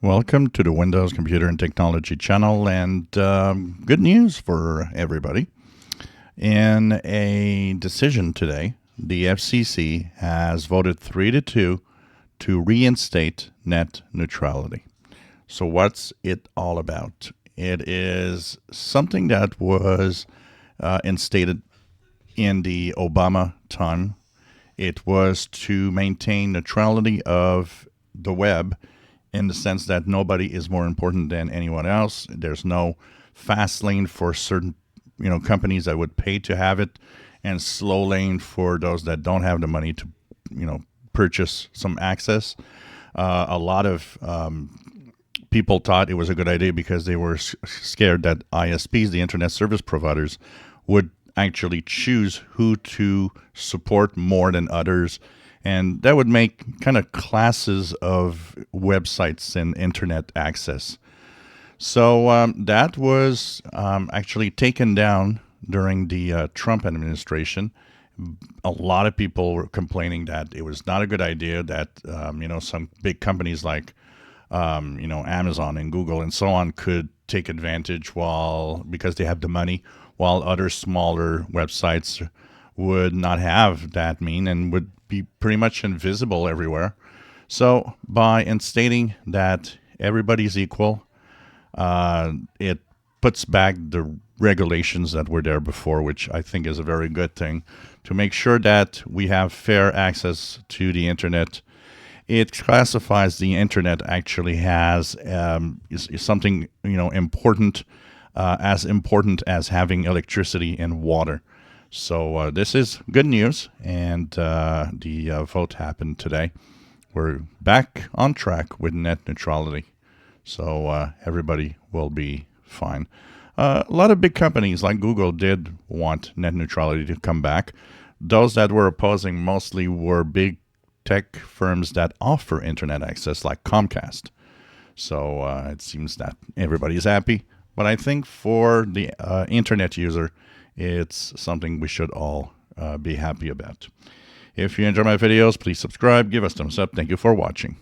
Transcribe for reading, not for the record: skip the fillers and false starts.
Welcome to the Windows Computer and Technology channel, and good news for everybody. In a decision today, the FCC has voted 3-2 to reinstate net neutrality. So what's it all about? It is something that was instated in the Obama time. It was to maintain neutrality of the web in the sense that nobody is more important than anyone else. There's no fast lane for certain companies that would pay to have it, and slow lane for those that don't have the money to purchase some access. A lot of people thought it was a good idea because they were scared that ISPs, the internet service providers, would actually choose who to support more than others, and that would make kind of classes of websites and internet access. So that was actually taken down during the Trump administration. A lot of people were complaining that it was not a good idea, that some big companies like Amazon and Google and so on could take advantage because they have the money, while other smaller websites would not have that mean and would be pretty much invisible everywhere. So by instating that everybody's equal, it puts back the regulations that were there before, which I think is a very good thing, to make sure that we have fair access to the internet. It classifies the internet actually has is something important, as important as having electricity and water. So this is good news, and the vote happened today. We're back on track with net neutrality, so everybody will be fine. A lot of big companies like Google did want net neutrality to come back. Those that were opposing mostly were big tech firms that offer internet access, like Comcast. So it seems that everybody's happy. But I think for the internet user, it's something we should all be happy about. If you enjoy my videos, please subscribe, give us a thumbs up. Thank you for watching.